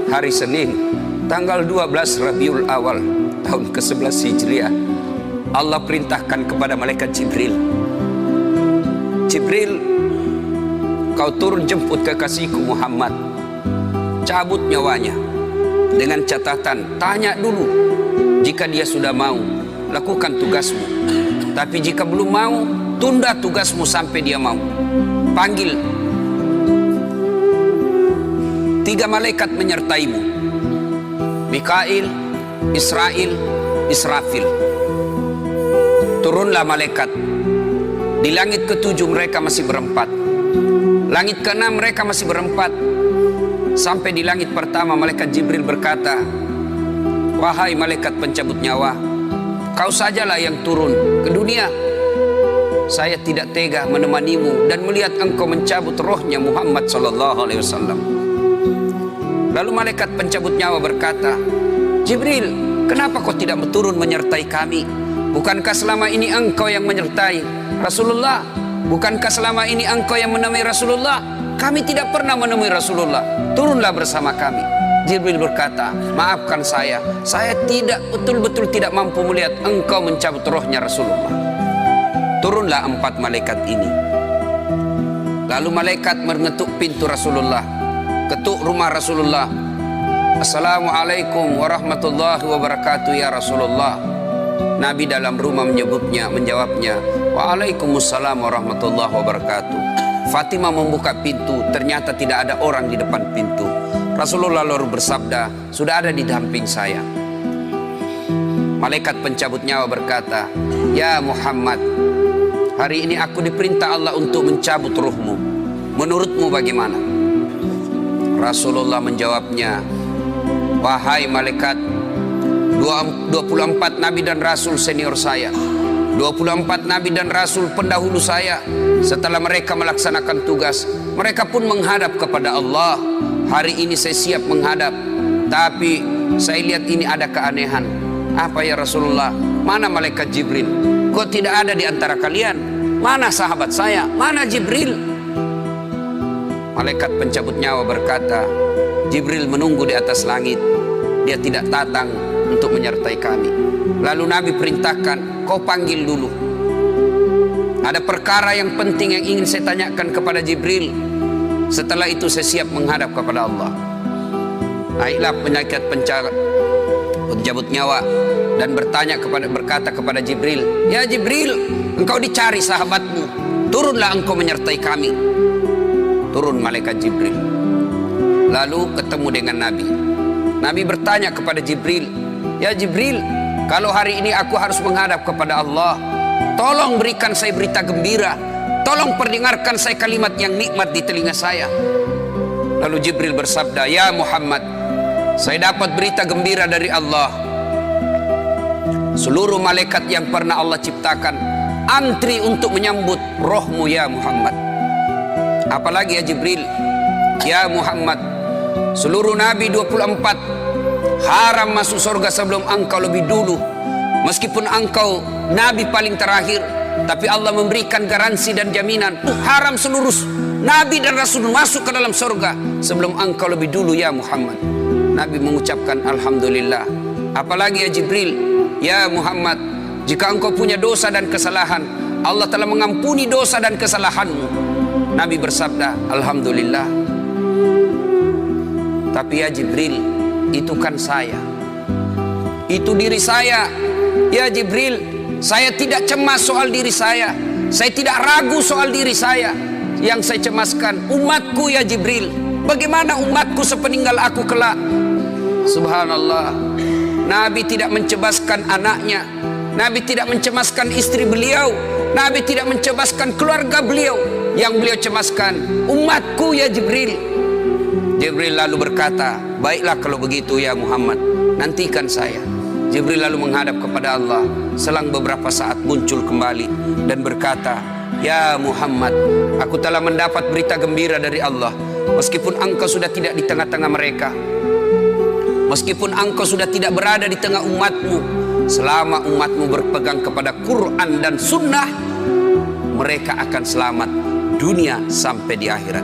hari Senin, tanggal 12 Rabiul Awal, tahun ke-11 Hijriah, Allah perintahkan kepada malaikat Jibril, Jibril, kau turun jemput kekasihku Muhammad, cabut nyawanya. Dengan catatan, tanya dulu, jika dia sudah mau, lakukan tugasmu. Tapi jika belum mau, tunda tugasmu sampai dia mau. Panggil 3 malaikat menyertaimu, Mikail, Israel, Israfil. Turunlah malaikat. Di langit ke-7 mereka masih berempat, langit ke-6 mereka masih berempat. Sampai di langit pertama malaikat Jibril berkata, wahai malaikat pencabut nyawa, kau sajalah yang turun ke dunia. Saya tidak tega menemanimu dan melihat engkau mencabut rohnya Muhammad SAW. Lalu malaikat pencabut nyawa berkata, Jibril, kenapa kau tidak turun menyertai kami? Bukankah selama ini engkau yang menyertai Rasulullah? Bukankah selama ini engkau yang menemui Rasulullah? Kami tidak pernah menemui Rasulullah. Turunlah bersama kami. Jibril berkata, maafkan saya tidak betul-betul tidak mampu melihat engkau mencabut rohnya Rasulullah. Turunlah 4 malaikat ini. Lalu malaikat mengetuk pintu Rasulullah, ketuk rumah Rasulullah. Assalamualaikum warahmatullahi wabarakatuh ya Rasulullah. Nabi dalam rumah menjawabnya, waalaikumsalam warahmatullahi wabarakatuh. Fatimah membuka pintu, ternyata tidak ada orang di depan pintu. Rasulullah lalu bersabda, sudah ada di samping saya. Malaikat pencabut nyawa berkata, ya Muhammad, hari ini aku diperintah Allah untuk mencabut ruhmu. Menurutmu bagaimana? Rasulullah menjawabnya, wahai malaikat, 24 nabi dan rasul senior saya, 24 nabi dan rasul pendahulu saya, setelah mereka melaksanakan tugas, mereka pun menghadap kepada Allah. Hari ini saya siap menghadap, tapi saya lihat ini ada keanehan. Apa ya Rasulullah? Mana malaikat Jibril? Kok tidak ada di antara kalian? Mana sahabat saya? Mana Jibril? Malaikat pencabut nyawa berkata, Jibril menunggu di atas langit. Dia tidak datang untuk menyertai kami. Lalu Nabi perintahkan, kau panggil dulu. Ada perkara yang penting yang ingin saya tanyakan kepada Jibril. Setelah itu saya siap menghadap kepada Allah. Naiklah malaikat pencabut nyawa dan berkata kepada Jibril, ya Jibril, engkau dicari sahabatmu. Turunlah engkau menyertai kami. Turun malaikat Jibril. Lalu ketemu dengan Nabi. Nabi bertanya kepada Jibril, ya Jibril, kalau hari ini aku harus menghadap kepada Allah, tolong berikan saya berita gembira. Tolong perdengarkan saya kalimat yang nikmat di telinga saya. Lalu Jibril bersabda, ya Muhammad, saya dapat berita gembira dari Allah. Seluruh malaikat yang pernah Allah ciptakan antri untuk menyambut rohmu ya Muhammad. Apalagi ya Jibril, ya Muhammad, seluruh nabi 24 haram masuk surga sebelum engkau lebih dulu. Meskipun engkau nabi paling terakhir, tapi Allah memberikan garansi dan jaminan, haram seluruh nabi dan rasul masuk ke dalam surga sebelum engkau lebih dulu ya Muhammad. Nabi mengucapkan alhamdulillah. Apalagi ya Jibril, ya Muhammad, jika engkau punya dosa dan kesalahan, Allah telah mengampuni dosa dan kesalahanmu. Nabi bersabda alhamdulillah. Tapi ya Jibril, itu kan saya, itu diri saya. Ya Jibril, saya tidak cemas soal diri saya. Saya tidak ragu soal diri saya. Yang saya cemaskan umatku ya Jibril. Bagaimana umatku sepeninggal aku kelak? Subhanallah. Nabi tidak mencemaskan anaknya. Nabi tidak mencemaskan istri beliau. Nabi tidak mencemaskan keluarga beliau. Yang beliau cemaskan umatku ya Jibril. Jibril lalu berkata, baiklah kalau begitu ya Muhammad, nantikan saya. Jibril lalu menghadap kepada Allah. Selang beberapa saat muncul kembali dan berkata, ya Muhammad, aku telah mendapat berita gembira dari Allah. Meskipun engkau sudah tidak di tengah-tengah mereka, meskipun engkau sudah tidak berada di tengah umatmu, selama umatmu berpegang kepada Quran dan Sunnah, mereka akan selamat dunia sampai di akhirat.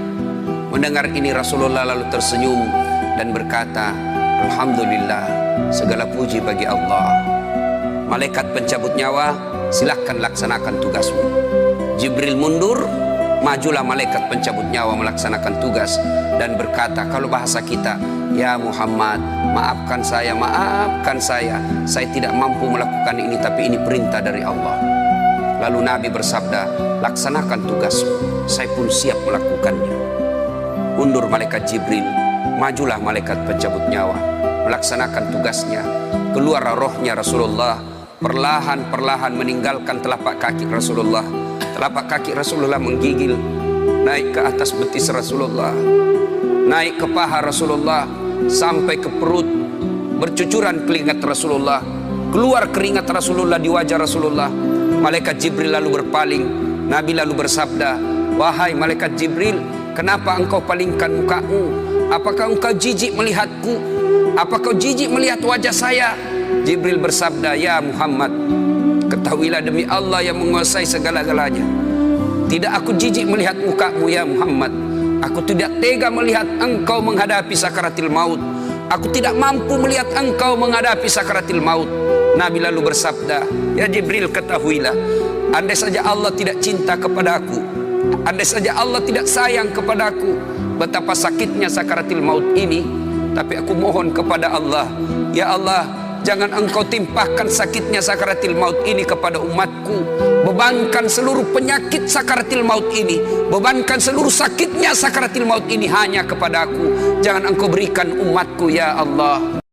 Mendengar ini Rasulullah lalu tersenyum dan berkata, Alhamdulillah, segala puji bagi Allah. Malaikat pencabut nyawa, silahkan laksanakan tugasmu. Jibril mundur, majulah malaikat pencabut nyawa melaksanakan tugas dan berkata, kalau bahasa kita, ya Muhammad, maafkan saya, saya tidak mampu melakukan ini, tapi ini perintah dari Allah. Lalu Nabi bersabda, laksanakan tugasmu, saya pun siap melakukannya. Mundur malaikat Jibril, majulah malaikat pencabut nyawa melaksanakan tugasnya. Keluar rohnya Rasulullah, perlahan-perlahan meninggalkan telapak kaki Rasulullah. Telapak kaki Rasulullah menggigil naik ke atas betis Rasulullah, naik ke paha Rasulullah, sampai ke perut. Bercucuran keringat Rasulullah, keluar keringat Rasulullah di wajah Rasulullah. Malaikat Jibril lalu berpaling. Nabi lalu bersabda, wahai malaikat Jibril, kenapa engkau palingkan mukamu? Apakah engkau jijik melihatku? Apakah kau jijik melihat wajah saya? Jibril bersabda, ya Muhammad, ketahuilah demi Allah yang menguasai segala-galanya, tidak aku jijik melihat mukamu ya Muhammad. Aku tidak tega melihat engkau menghadapi sakaratil maut. Aku tidak mampu melihat engkau menghadapi sakaratil maut. Nabi lalu bersabda, ya Jibril, ketahuilah, andai saja Allah tidak cinta kepada aku, andai saja Allah tidak sayang kepada aku, betapa sakitnya sakaratil maut ini. Tapi aku mohon kepada Allah, ya Allah, jangan engkau timpahkan sakitnya sakaratil maut ini kepada umatku. Bebankan seluruh penyakit sakaratil maut ini, bebankan seluruh sakitnya sakaratil maut ini hanya kepada aku. Jangan engkau berikan umatku ya Allah.